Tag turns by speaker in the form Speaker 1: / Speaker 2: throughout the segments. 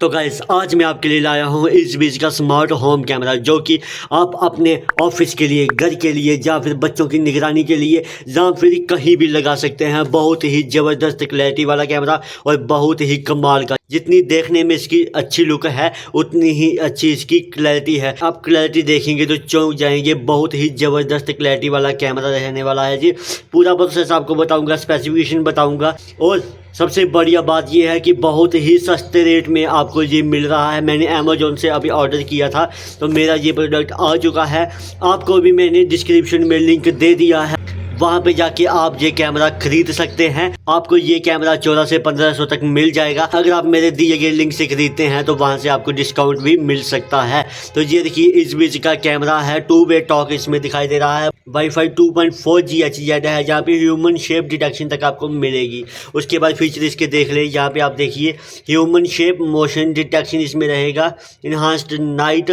Speaker 1: तो गाइस आज मैं आपके लिए लाया हूँ इस बीच का स्मार्ट होम कैमरा जो कि आप अपने ऑफिस के लिए, घर के लिए या फिर बच्चों की निगरानी के लिए या फिर कहीं भी लगा सकते हैं। बहुत ही ज़बरदस्त क्लैरिटी वाला कैमरा और बहुत ही कमाल का। जितनी देखने में इसकी अच्छी लुक है उतनी ही अच्छी इसकी क्लैरिटी है। आप क्लैरिटी देखेंगे तो चौंक जाएंगे। बहुत ही ज़बरदस्त क्लैरिटी वाला कैमरा रहने वाला है जी। पूरा प्रोसेस आपको बताऊँगा, स्पेसिफिकेशन बताऊँगा और सबसे बढ़िया बात यह है कि बहुत ही सस्ते रेट में आपको ये मिल रहा है। मैंने अमेज़ॉन से अभी ऑर्डर किया था तो मेरा ये प्रोडक्ट आ चुका है। आपको भी मैंने डिस्क्रिप्शन में लिंक दे दिया है, वहाँ पे जाके आप ये कैमरा खरीद सकते हैं। आपको ये कैमरा 1400 से 1500 तक मिल जाएगा। अगर आप मेरे दिए गए लिंक से खरीदते हैं तो वहाँ से आपको डिस्काउंट भी मिल सकता है। तो ये देखिए इस बीच का कैमरा है, 2-वे टॉक इसमें दिखाई दे रहा है। वाईफाई 2.4 GHz है, जहाँ पे ह्यूमन शेप डिटेक्शन तक आपको मिलेगी। उसके बाद फीचर इसके देख ले, यहाँ पे आप देखिए ह्यूमन शेप मोशन डिटेक्शन इसमें रहेगा, इन्हांस्ड नाइट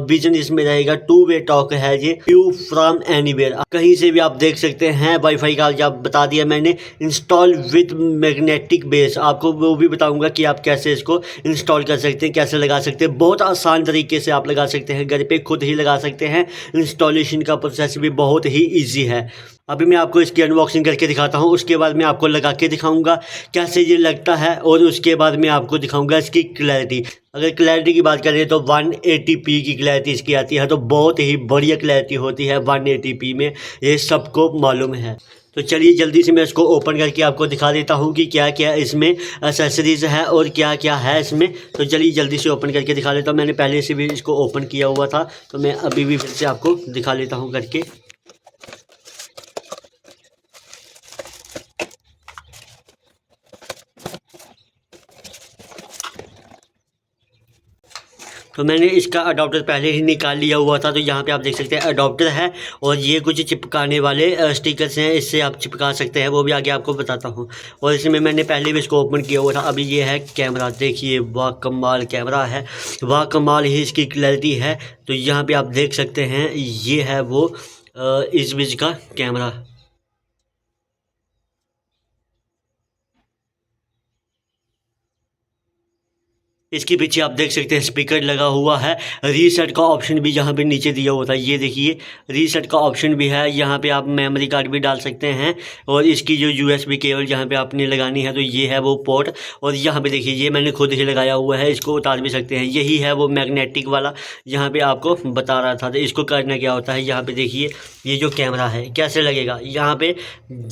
Speaker 1: विजन इसमें रहेगा, 2-वे टॉक है ये, व्यू फ्रॉम एनीवेयर, कहीं से भी आप देख सकते हैं। वाईफाई का जब बता दिया मैंने, इंस्टॉल विद मैग्नेटिक बेस, आपको वो भी बताऊंगा कि आप कैसे इसको इंस्टॉल कर सकते हैं, कैसे लगा सकते हैं। बहुत आसान तरीके से आप लगा सकते हैं, घर पे खुद ही लगा सकते हैं। इंस्टॉलेशन का प्रोसेस भी बहुत ही ईजी है। अभी मैं आपको इसकी अनबॉक्सिंग करके दिखाता हूँ, उसके बाद मैं आपको लगा के दिखाऊंगा कैसे ये लगता है और उसके बाद मैं आपको दिखाऊंगा इसकी क्लैरिटी। अगर क्लैरिटी की बात करें तो 180p की क्लैरिटी इसकी आती है, तो बहुत ही बढ़िया क्लैरिटी होती है 180p में, ये सबको मालूम है। तो चलिए जल्दी से मैं इसको ओपन करके आपको दिखा देता हूँ कि क्या क्या इसमें एक्सेसरीज़ है और क्या क्या है इसमें। तो चलिए जल्दी से ओपन करके दिखा देता हूँ। मैंने पहले से भी इसको ओपन किया हुआ था, तो मैं अभी भी फिर से आपको दिखा लेता हूँ करके। तो मैंने इसका अडॉप्टर पहले ही निकाल लिया हुआ था, तो यहाँ पे आप देख सकते हैं अडॉप्टर है और ये कुछ चिपकाने वाले स्टिकर्स हैं, इससे आप चिपका सकते हैं, वो भी आगे आपको बताता हूँ। और इसमें मैंने पहले भी इसको ओपन किया हुआ था। अभी ये है कैमरा, देखिए वाह कमाल कैमरा है, वाह कमाल ही इसकी क्लैरिटी है। तो यहाँ पर आप देख सकते हैं ये है वो इस बीच का कैमरा। इसके पीछे आप देख सकते हैं स्पीकर लगा हुआ है। रीसेट का ऑप्शन भी यहाँ पे नीचे दिया हुआ था, ये देखिए रीसेट का ऑप्शन भी है। यहाँ पे आप मेमोरी कार्ड भी डाल सकते हैं और इसकी जो USB केबल जहाँ पे आपने लगानी है तो ये है वो पोर्ट। और यहाँ पे देखिए ये मैंने खुद ही लगाया हुआ है, इसको उतार भी सकते हैं। यही है वो मैग्नेटिक वाला, यहाँ पर आपको बता रहा था। तो इसको करना क्या होता है, यहाँ पर देखिए ये जो कैमरा है कैसे लगेगा। यहाँ पर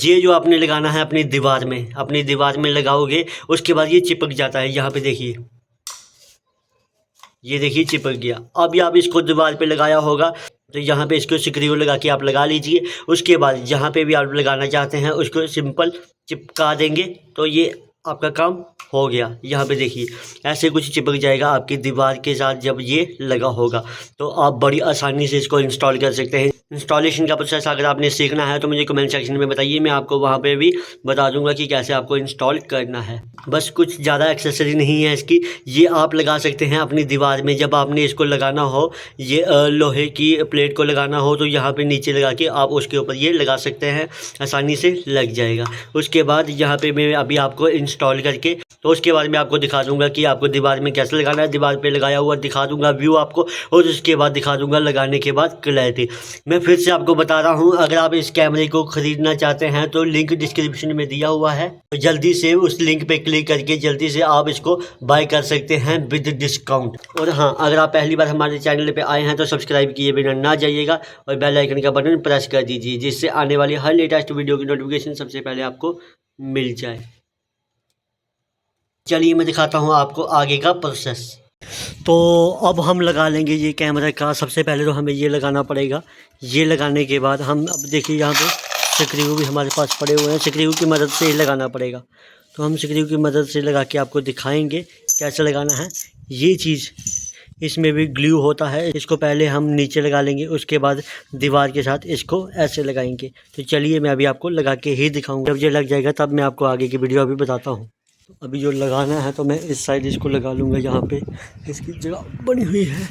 Speaker 1: ये जो आपने लगाना है अपनी दीवार में, अपनी दीवार में लगाओगे, उसके बाद ये चिपक जाता है। यहाँ पर देखिए, ये देखिए चिपक गया। अभी आप इसको दीवार पे लगाया होगा तो यहाँ पे इसको स्क्रू लगा के आप लगा लीजिए। उसके बाद जहाँ पे भी आप लगाना चाहते हैं उसको सिंपल चिपका देंगे तो ये आपका काम हो गया। यहाँ पे देखिए ऐसे कुछ चिपक जाएगा आपकी दीवार के साथ जब ये लगा होगा। तो आप बड़ी आसानी से इसको इंस्टॉल कर सकते हैं। इंस्टॉलेशन का प्रोसेस अगर आपने सीखना है तो मुझे कमेंट सेक्शन में बताइए, मैं आपको वहाँ पे भी बता दूंगा कि कैसे आपको इंस्टॉल करना है। बस कुछ ज़्यादा एक्सेसरी नहीं है इसकी, ये आप लगा सकते हैं अपनी दीवार में। जब आपने इसको लगाना हो, ये लोहे की प्लेट को लगाना हो तो यहाँ पे नीचे लगा के आप उसके ऊपर ये लगा सकते हैं, आसानी से लग जाएगा। उसके बाद यहाँ पे मैं अभी आपको इंस्टॉल करके तो उसके बाद मैं आपको दिखा दूंगा कि आपको दीवार में कैसे लगाना है। दीवार पे लगाया हुआ दिखा दूंगा व्यू आपको, और उसके बाद दिखा दूंगा लगाने के बाद क्लैरिटी। मैं फिर से आपको बता रहा हूं, अगर आप इस कैमरे को खरीदना चाहते हैं तो लिंक डिस्क्रिप्शन में दिया हुआ है, तो जल्दी से उस लिंक पे क्लिक करके जल्दी से आप इसको बाय कर सकते हैं विद डिस्काउंट। और हाँ, अगर आप पहली बार हमारे चैनल पे आए हैं तो सब्सक्राइब किए बिना ना जाइएगा और बेल आइकन का बटन प्रेस कर दीजिए, जिससे आने वाली हर लेटेस्ट वीडियो की नोटिफिकेशन सबसे पहले आपको मिल जाए। चलिए मैं दिखाता हूँ आपको आगे का प्रोसेस। तो अब हम लगा लेंगे ये कैमरा का। सबसे पहले तो हमें ये लगाना पड़ेगा। ये लगाने के बाद हम अब देखिए यहाँ पे स्क्रू भी हमारे पास पड़े हुए हैं, स्क्रू की मदद से ही लगाना पड़ेगा। तो हम स्क्रू की मदद से लगा के आपको दिखाएंगे कैसे लगाना है। ये चीज़ इसमें भी ग्लू होता है, इसको पहले हम नीचे लगा लेंगे, उसके बाद दीवार के साथ इसको ऐसे लगाएंगे। तो चलिए मैं अभी आपको लगा के ही दिखाऊँगा। जब ये लग जाएगा तब मैं आपको आगे की वीडियो अभी बताता हूँ। अभी जो लगाना है तो मैं इस साइड इसको लगा लूँगा, यहाँ पे इसकी जगह बनी हुई है।